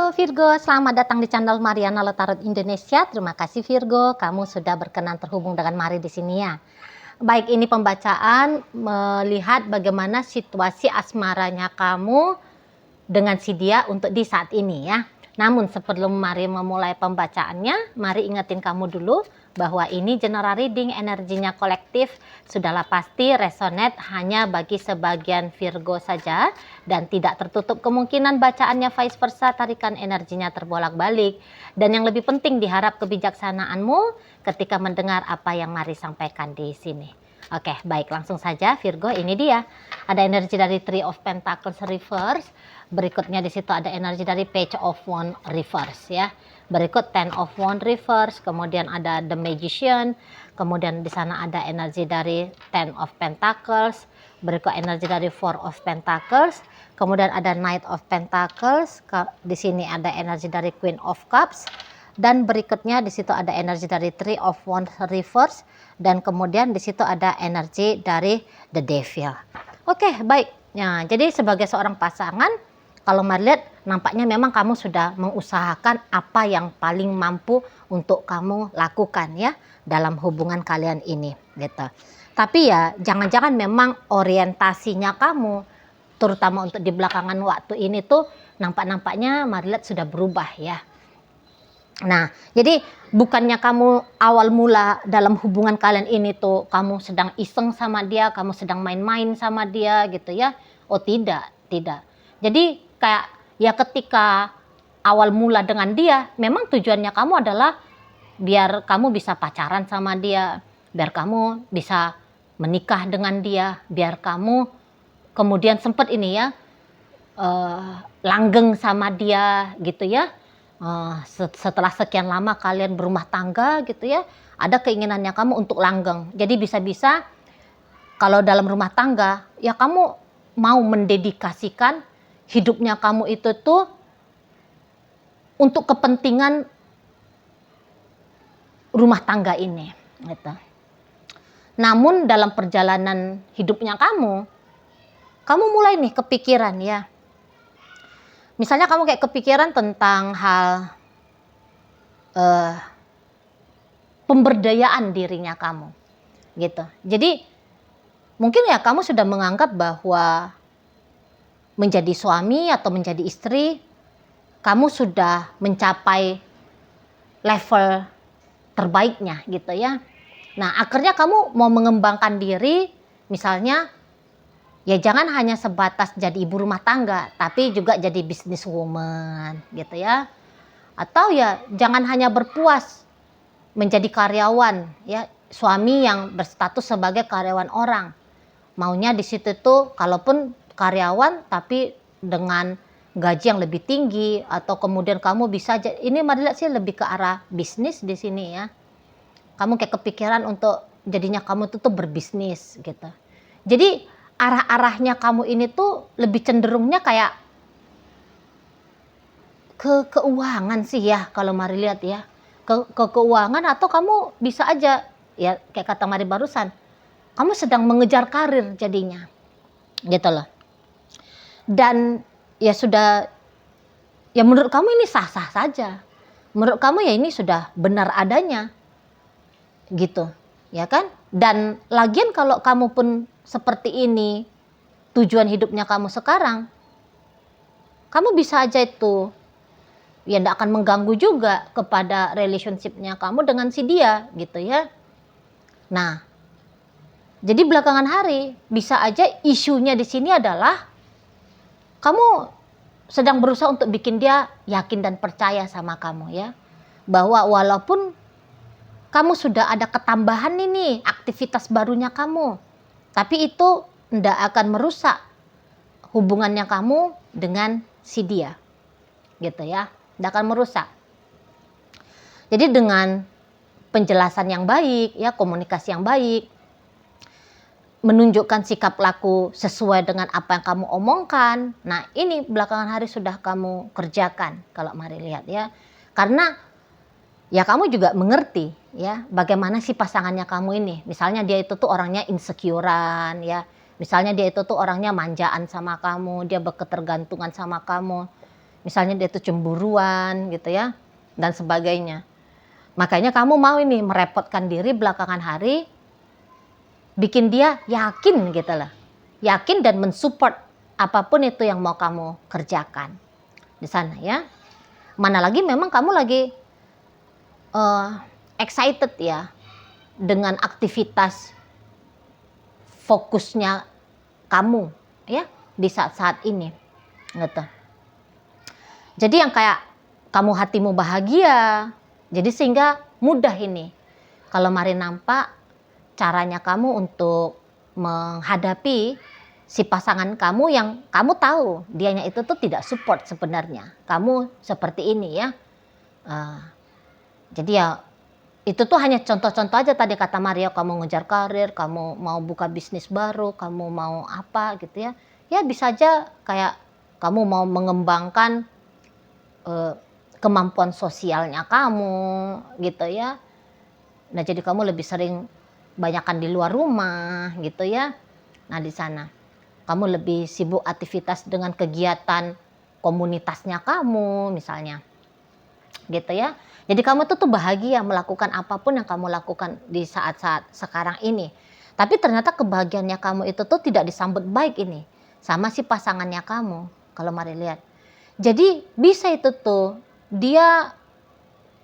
Halo Virgo, selamat datang di channel Mariana Tarot Indonesia. Terima kasih Virgo, kamu sudah berkenan terhubung dengan Mari di sini ya. Baik, ini pembacaan melihat bagaimana situasi asmaranya kamu dengan si dia untuk di saat ini ya. Namun sebelum Mari memulai pembacaannya, Mari ingetin kamu dulu bahwa ini general reading, energinya kolektif, sudahlah pasti resonate hanya bagi sebagian Virgo saja dan tidak tertutup kemungkinan bacaannya vice versa, tarikan energinya terbolak-balik. Dan yang lebih penting diharap kebijaksanaanmu ketika mendengar apa yang Mari sampaikan di sini. Oke, baik, langsung saja Virgo, ini dia. Ada energi dari Three of Pentacles reverse. Berikutnya di situ ada energi dari Page of Wands reverse ya. Berikut Ten of Wands reverse, kemudian ada The Magician, kemudian di sana ada energi dari Ten of Pentacles, berikut energi dari Four of Pentacles, kemudian ada Knight of Pentacles, di sini ada energi dari Queen of Cups, dan berikutnya di situ ada energi dari Three of Wands reverse, dan kemudian di situ ada energi dari The Devil. Oke, baik. Nah, jadi sebagai seorang pasangan, kalau Mari lihat nampaknya memang kamu sudah mengusahakan apa yang paling mampu untuk kamu lakukan ya dalam hubungan kalian ini gitu. Tapi ya jangan-jangan memang orientasinya kamu terutama untuk di belakangan waktu ini tuh nampaknya Mari lihat sudah berubah ya. Nah, jadi bukannya kamu awal mula dalam hubungan kalian ini tuh kamu sedang iseng sama dia, kamu sedang main-main sama dia gitu ya. Oh tidak. Jadi kayak ya ketika awal mula dengan dia, memang tujuannya kamu adalah biar kamu bisa pacaran sama dia, biar kamu bisa menikah dengan dia, biar kamu kemudian sempat ini ya, langgeng sama dia gitu ya. Setelah sekian lama kalian berumah tangga gitu ya, ada keinginannya kamu untuk langgeng. Jadi bisa-bisa kalau dalam rumah tangga ya kamu mau mendedikasikan hidupnya kamu itu tuh untuk kepentingan rumah tangga ini gitu. Namun dalam perjalanan hidupnya kamu mulai nih kepikiran ya. Misalnya kamu kayak kepikiran tentang hal pemberdayaan dirinya kamu gitu. Jadi mungkin ya kamu sudah menganggap bahwa menjadi suami atau menjadi istri kamu sudah mencapai level terbaiknya gitu ya. Nah akhirnya kamu mau mengembangkan diri misalnya ya jangan hanya sebatas jadi ibu rumah tangga, tapi juga jadi businesswoman gitu ya. Atau ya jangan hanya berpuas menjadi karyawan ya, suami yang berstatus sebagai karyawan orang. Maunya di situ tuh kalaupun karyawan tapi dengan gaji yang lebih tinggi atau kemudian kamu bisa ini Mari lihat sih lebih ke arah bisnis di sini ya. Kamu kayak kepikiran untuk jadinya kamu tuh berbisnis gitu. Jadi arah-arahnya kamu ini tuh lebih cenderungnya kayak ke keuangan sih ya kalau Mari lihat ya. Ke keuangan atau kamu bisa aja ya kayak kata Mari barusan, kamu sedang mengejar karir jadinya gitu loh. Dan ya sudah ya menurut kamu ini sah-sah saja. Menurut kamu ya ini sudah benar adanya gitu ya kan. Dan lagian kalau kamu pun seperti ini tujuan hidupnya kamu sekarang, kamu bisa aja itu ya tidak akan mengganggu juga kepada relationshipnya kamu dengan si dia gitu ya. Nah jadi belakangan hari bisa aja isunya di sini adalah kamu sedang berusaha untuk bikin dia yakin dan percaya sama kamu ya. Bahwa walaupun kamu sudah ada ketambahan ini aktivitas barunya kamu, tapi itu tidak akan merusak hubungannya kamu dengan si dia. Gitu ya, tidak akan merusak. Jadi dengan penjelasan yang baik, ya komunikasi yang baik, menunjukkan sikap laku sesuai dengan apa yang kamu omongkan. Nah ini belakangan hari sudah kamu kerjakan kalau Mari lihat ya. Karena ya kamu juga mengerti ya bagaimana sih pasangannya kamu ini. Misalnya dia itu tuh orangnya insecurean ya. Misalnya dia itu tuh orangnya manjaan sama kamu, dia berketergantungan sama kamu. Misalnya dia tuh cemburuan gitu ya, dan sebagainya. Makanya kamu mau ini merepotkan diri belakangan hari, bikin dia yakin gitu lah. Yakin dan mensupport apapun itu yang mau kamu kerjakan di sana ya. Mana lagi memang kamu lagi excited ya dengan aktivitas fokusnya kamu ya di saat-saat ini gitu. Jadi yang kayak kamu hatimu bahagia, jadi sehingga mudah ini kalau mari nampak caranya kamu untuk menghadapi si pasangan kamu yang kamu tahu dianya itu tuh tidak support sebenarnya. Kamu seperti ini ya. Jadi ya itu tuh hanya contoh-contoh aja tadi kata Maria, kamu ngejar karir, kamu mau buka bisnis baru, kamu mau apa gitu ya. Ya bisa aja kayak kamu mau mengembangkan kemampuan sosialnya kamu gitu ya. Nah jadi kamu lebih sering banyakkan di luar rumah gitu ya. Nah di sana kamu lebih sibuk aktivitas dengan kegiatan komunitasnya kamu misalnya gitu ya. Jadi kamu tuh bahagia melakukan apapun yang kamu lakukan di saat-saat sekarang ini. Tapi ternyata kebahagiaannya kamu itu tuh tidak disambut baik ini sama si pasangannya kamu. Kalau mari lihat. Jadi bisa itu tuh dia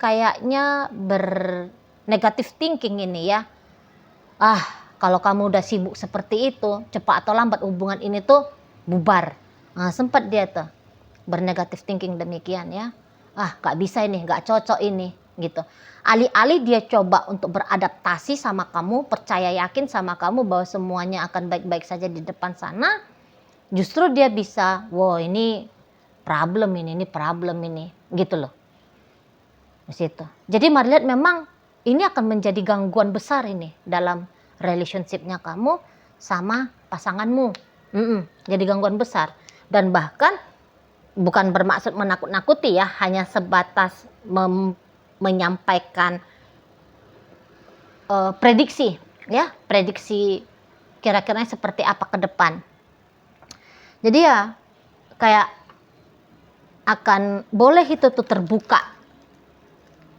kayaknya bernegatif thinking ini ya. Kalau kamu udah sibuk seperti itu, cepat atau lambat hubungan ini tuh bubar. Sempat dia tuh bernegatif thinking demikian ya. Gak bisa ini, gak cocok ini gitu. Alih-alih dia coba untuk beradaptasi sama kamu, percaya yakin sama kamu bahwa semuanya akan baik-baik saja di depan sana, justru dia bisa, wow ini problem ini, gitu loh. Di situ. Jadi mari lihat memang ini akan menjadi gangguan besar ini dalam relationship-nya kamu sama pasanganmu. Jadi gangguan besar. Dan bahkan bukan bermaksud menakut-nakuti ya, hanya sebatas menyampaikan prediksi ya, prediksi kira-kira seperti apa ke depan. Jadi ya kayak akan boleh itu tuh terbuka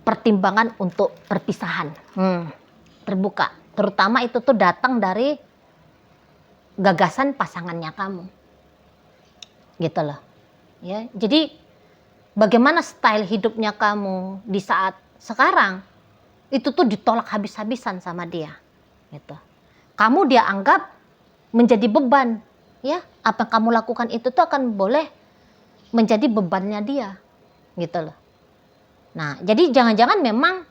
pertimbangan untuk perpisahan. Terbuka, terutama itu tuh datang dari gagasan pasangannya kamu. Gitu loh. Ya, jadi bagaimana style hidupnya kamu di saat sekarang itu tuh ditolak habis-habisan sama dia, gitu. Kamu dia anggap menjadi beban, ya. Apa yang kamu lakukan itu tuh akan boleh menjadi bebannya dia, gitu loh. Nah, jadi jangan-jangan memang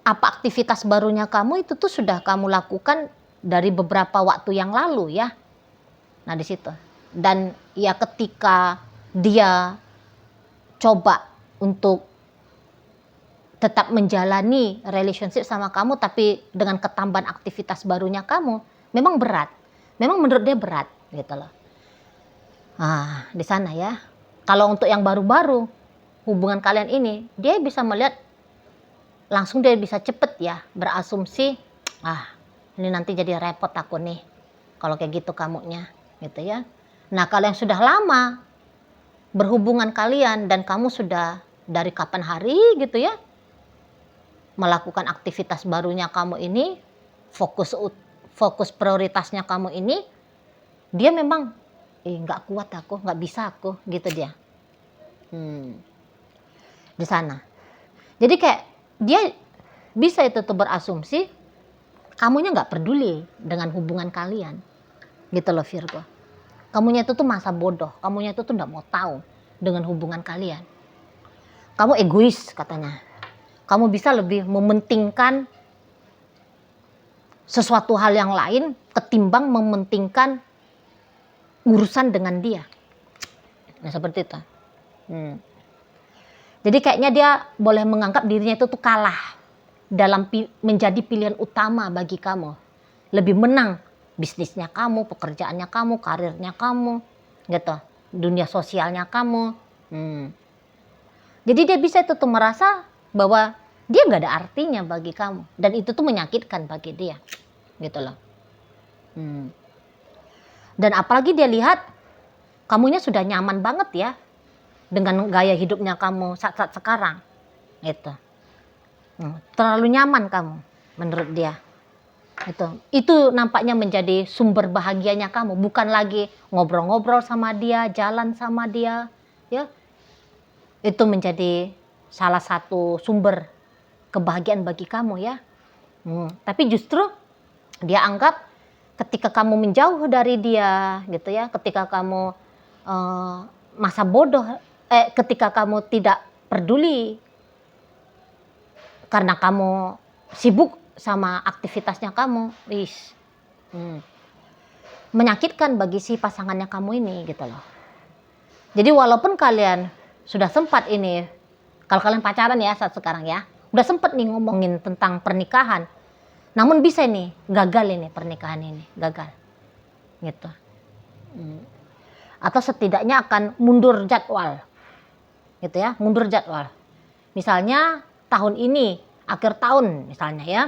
apa aktivitas barunya kamu itu tuh sudah kamu lakukan dari beberapa waktu yang lalu ya. Nah, di situ. Dan ya ketika dia coba untuk tetap menjalani relationship sama kamu tapi dengan ketambahan aktivitas barunya kamu, memang berat. Memang menurut dia berat gitu loh. Di sana ya. Kalau untuk yang baru-baru hubungan kalian ini, dia bisa melihat langsung, dia bisa cepet ya berasumsi, ini nanti jadi repot aku nih kalau kayak gitu kamunya gitu ya. Nah kalau yang sudah lama berhubungan kalian dan kamu sudah dari kapan hari gitu ya melakukan aktivitas barunya kamu ini, fokus prioritasnya kamu ini, dia memang nggak kuat aku, nggak bisa aku gitu dia. Di sana. Jadi kayak dia bisa itu tuh berasumsi kamunya nggak peduli dengan hubungan kalian gitu loh Virgo. Kamunya itu tuh masa bodoh, kamunya itu tuh nggak mau tahu dengan hubungan kalian. Kamu egois katanya. Kamu bisa lebih mementingkan sesuatu hal yang lain ketimbang mementingkan urusan dengan dia. Nah seperti itu. Jadi kayaknya dia boleh menganggap dirinya itu tuh kalah dalam menjadi pilihan utama bagi kamu. Lebih menang bisnisnya kamu, pekerjaannya kamu, karirnya kamu, gitu, dunia sosialnya kamu. Jadi dia bisa itu tuh merasa bahwa dia nggak ada artinya bagi kamu dan itu tuh menyakitkan bagi dia, gitu loh. Dan apalagi dia lihat kamunya sudah nyaman banget ya dengan gaya hidupnya kamu saat-saat sekarang. Itu. Terlalu nyaman kamu menurut dia. Itu nampaknya menjadi sumber bahagianya kamu, bukan lagi ngobrol-ngobrol sama dia, jalan sama dia, ya. Itu menjadi salah satu sumber kebahagiaan bagi kamu ya. Tapi justru dia anggap ketika kamu menjauh dari dia gitu ya, ketika kamu masa bodoh, ketika kamu tidak peduli karena kamu sibuk sama aktivitasnya kamu, menyakitkan bagi si pasangannya kamu ini gitu loh. Jadi walaupun kalian sudah sempat ini, kalau kalian pacaran ya saat sekarang ya, udah sempat nih ngomongin tentang pernikahan, namun bisa nih gagal ini pernikahan ini, gagal gitu. Atau setidaknya akan mundur jadwal gitu ya, mundur jadwal. Misalnya tahun ini, akhir tahun misalnya ya,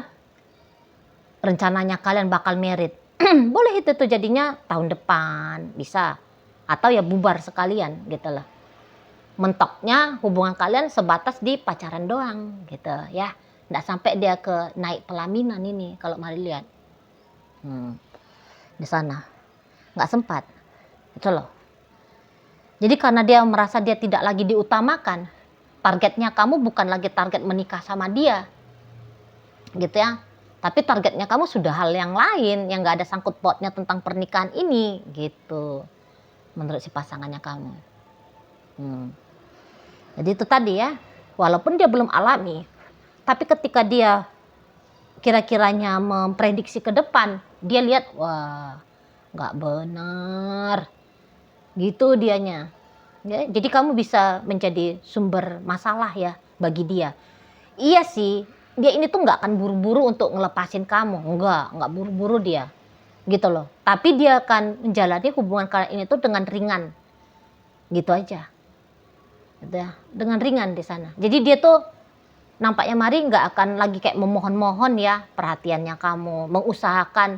rencananya kalian bakal merit. Boleh itu tuh jadinya tahun depan bisa, atau ya bubar sekalian gitu loh. Mentoknya hubungan kalian sebatas di pacaran doang gitu ya, nggak sampai dia ke naik pelaminan ini kalau mari lihat di sana nggak sempat itu loh. Jadi karena dia merasa dia tidak lagi diutamakan, targetnya kamu bukan lagi target menikah sama dia gitu ya, tapi targetnya kamu sudah hal yang lain yang gak ada sangkut pautnya tentang pernikahan ini gitu menurut si pasangannya kamu. Jadi itu tadi ya, walaupun dia belum alami, tapi ketika dia kira-kiranya memprediksi ke depan, dia lihat wah gak benar gitu dianya ya. Jadi kamu bisa menjadi sumber masalah ya bagi dia. Iya sih, dia ini tuh nggak akan buru-buru untuk ngelepasin kamu, nggak buru-buru dia, gitu loh. Tapi dia akan menjalani hubungan kalian ini tuh dengan ringan, gitu aja, gitu ya, dengan ringan di sana. Jadi dia tuh nampaknya mari nggak akan lagi kayak memohon-mohon ya perhatiannya kamu, mengusahakan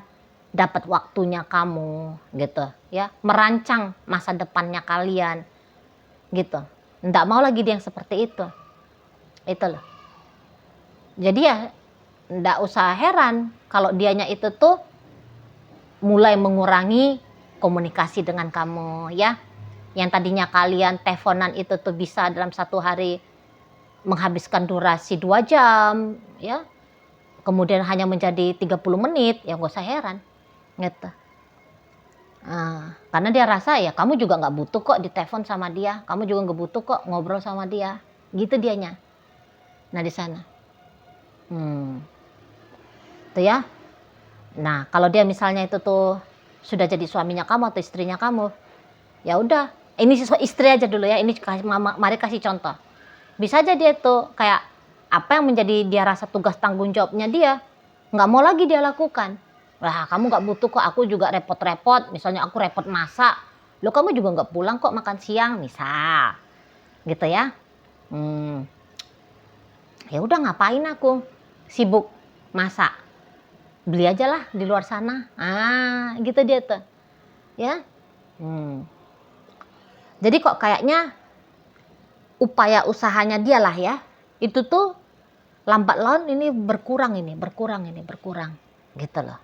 dapat waktunya kamu, gitu ya, merancang masa depannya kalian, gitu. Nggak mau lagi dia yang seperti itu loh. Jadi ya ndak usah heran kalau dianya itu tuh mulai mengurangi komunikasi dengan kamu ya. Yang tadinya kalian teleponan itu tuh bisa dalam satu hari menghabiskan durasi 2 jam ya. Kemudian hanya menjadi 30 menit, ya gak usah heran gitu. Karena dia rasa ya kamu juga gak butuh kok ditelepon sama dia, kamu juga gak butuh kok ngobrol sama dia, gitu dianya. Nah di sana. Itu ya. Nah, kalau dia misalnya itu tuh sudah jadi suaminya kamu atau istrinya kamu, ya udah, ini istri aja dulu ya. Ini mari kasih contoh. Bisa aja dia tuh kayak apa yang menjadi dia rasa tugas tanggung jawabnya dia, nggak mau lagi dia lakukan. Lah, kamu nggak butuh kok, aku juga repot-repot. Misalnya aku repot masak, lo kamu juga nggak pulang kok makan siang, misal, gitu ya. Ya udah ngapain aku sibuk masak, beli aja lah di luar sana, gitu dia tuh ya. Jadi kok kayaknya upaya usahanya dia lah ya, itu tuh lambat laun ini berkurang gitu loh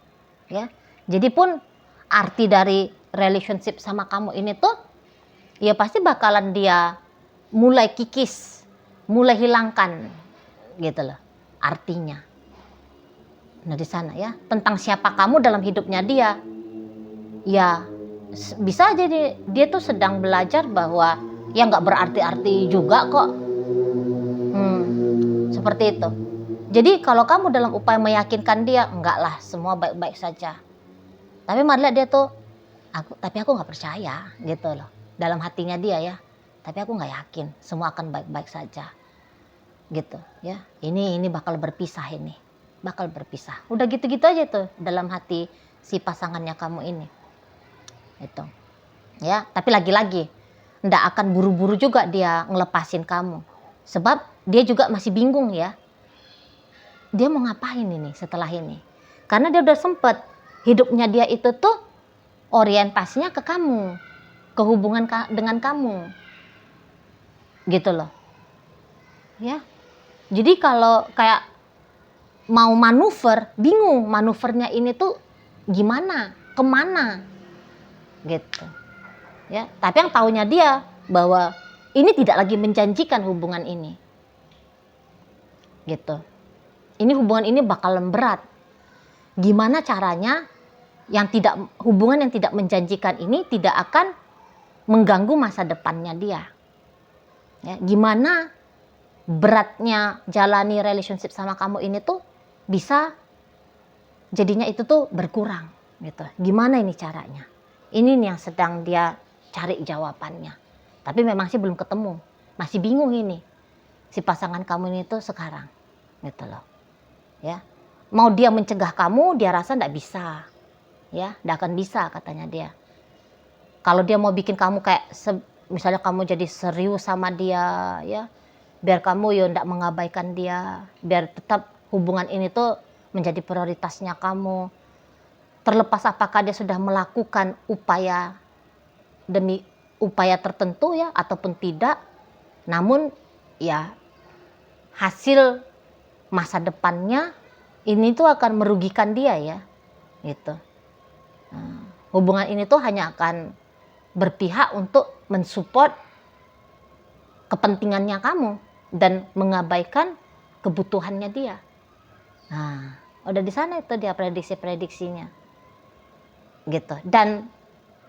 ya. Jadi pun arti dari relationship sama kamu ini tuh ya pasti bakalan dia mulai kikis, mulai hilangkan gitu loh artinya. Nah di sana ya, tentang siapa kamu dalam hidupnya dia, ya bisa aja dia tuh sedang belajar bahwa ya nggak berarti-arti juga kok, seperti itu. Jadi kalau kamu dalam upaya meyakinkan dia, enggak lah, semua baik-baik saja. Tapi malah dia tuh, tapi aku nggak percaya gitu loh, dalam hatinya dia ya. Tapi aku nggak yakin semua akan baik-baik saja, gitu ya. Ini bakal berpisah ini. Bakal berpisah. Udah gitu-gitu aja tuh dalam hati si pasangannya kamu ini. Itu. Ya, tapi lagi-lagi ndak akan buru-buru juga dia ngelepasin kamu. Sebab dia juga masih bingung ya. Dia mau ngapain ini setelah ini? Karena dia udah sempet hidupnya dia itu tuh orientasinya ke kamu. kehubungan dengan kamu. Gitu loh. Ya. Jadi kalau kayak mau manuver, bingung manuvernya ini tuh gimana, kemana, gitu. Ya, tapi yang taunya dia bahwa ini tidak lagi menjanjikan hubungan ini, gitu. Ini hubungan ini bakalan berat. Gimana caranya hubungan yang tidak menjanjikan ini tidak akan mengganggu masa depannya dia. Ya, gimana beratnya jalani relationship sama kamu ini tuh bisa jadinya itu tuh berkurang gitu. Gimana ini caranya? Ini nih yang sedang dia cari jawabannya. Tapi memang sih belum ketemu. Masih bingung ini si pasangan kamu ini tuh sekarang gitu loh. Ya. Mau dia mencegah kamu, dia rasa enggak bisa. Ya, enggak akan bisa katanya dia. Kalau dia mau bikin kamu kayak misalnya kamu jadi serius sama dia, ya, biar kamu ya enggak mengabaikan dia, biar tetap hubungan ini tuh menjadi prioritasnya kamu. Terlepas apakah dia sudah melakukan upaya demi upaya tertentu ya ataupun tidak, namun ya hasil masa depannya ini tuh akan merugikan dia ya, gitu. Hubungan ini tuh hanya akan berpihak untuk mensupport kepentingannya kamu dan mengabaikan kebutuhannya dia. Nah, udah di sana itu dia prediksi-prediksinya, gitu. Dan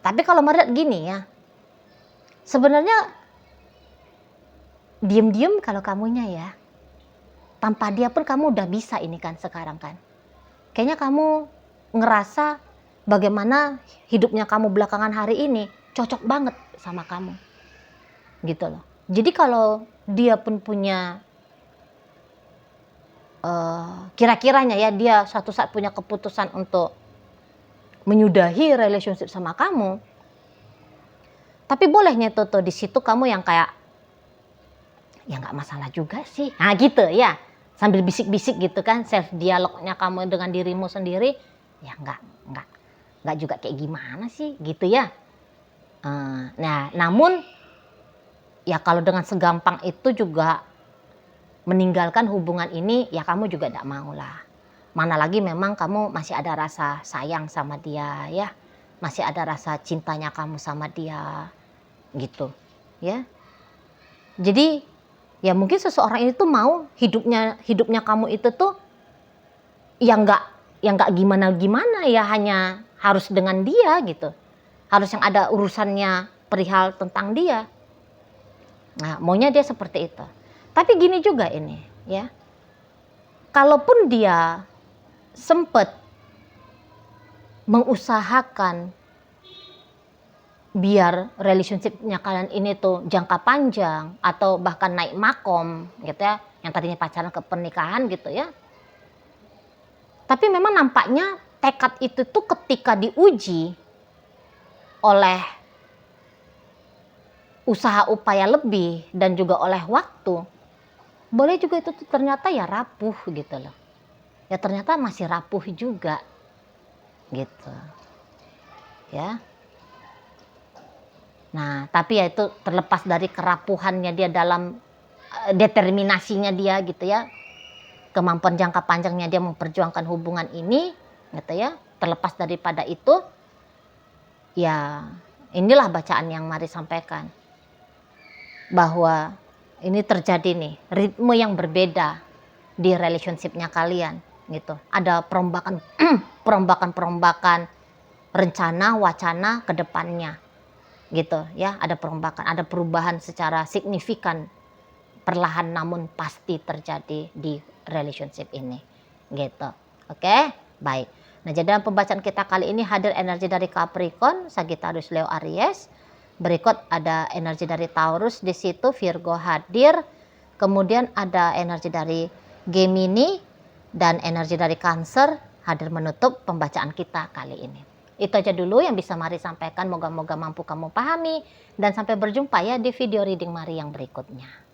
tapi kalau melihat gini ya, sebenarnya diem-diem kalau kamunya ya, tanpa dia pun kamu udah bisa ini kan sekarang kan. Kayaknya kamu ngerasa bagaimana hidupnya kamu belakangan hari ini cocok banget sama kamu, gitu loh. Jadi kalau dia pun punya kira-kiranya ya dia suatu saat punya keputusan untuk menyudahi relationship sama kamu, tapi bolehnya tuh di situ kamu yang kayak ya nggak masalah juga sih, nah gitu ya, sambil bisik-bisik gitu kan, self dialognya kamu dengan dirimu sendiri, ya nggak juga kayak gimana sih gitu ya. Nah namun ya kalau dengan segampang itu juga meninggalkan hubungan ini ya kamu juga tidak mau lah. Mana lagi memang kamu masih ada rasa sayang sama dia ya, masih ada rasa cintanya kamu sama dia gitu ya. Jadi ya mungkin seseorang itu mau hidupnya kamu itu tuh yang nggak gimana ya, hanya harus dengan dia gitu, harus yang ada urusannya perihal tentang dia. Nah maunya dia seperti itu. Tapi gini juga ini ya, kalaupun dia sempat mengusahakan biar relationship-nya kalian ini tuh jangka panjang atau bahkan naik makom gitu ya, yang tadinya pacaran ke pernikahan gitu ya. Tapi memang nampaknya tekad itu tuh ketika diuji oleh usaha upaya lebih dan juga oleh waktu, boleh juga itu tuh ternyata ya rapuh gitu loh. Ya ternyata masih rapuh juga gitu. Ya. Nah, tapi ya itu terlepas dari kerapuhannya dia dalam determinasinya dia gitu ya. Kemampuan jangka panjangnya dia memperjuangkan hubungan ini gitu ya. Terlepas daripada itu ya inilah bacaan yang Mari sampaikan. Bahwa ini terjadi nih, ritme yang berbeda di relationship-nya kalian gitu. Ada perombakan rencana, wacana ke depannya gitu ya. Ada perombakan, ada perubahan secara signifikan, perlahan namun pasti terjadi di relationship ini gitu. Oke, baik. Nah, jadi dalam pembacaan kita kali ini hadir energi dari Capricorn, Sagittarius, Leo, Aries. Berikut ada energi dari Taurus di situ, Virgo hadir. Kemudian ada energi dari Gemini dan energi dari Cancer hadir menutup pembacaan kita kali ini. Itu aja dulu yang bisa Mari sampaikan, moga-moga mampu kamu pahami. Dan sampai berjumpa ya di video reading Mari yang berikutnya.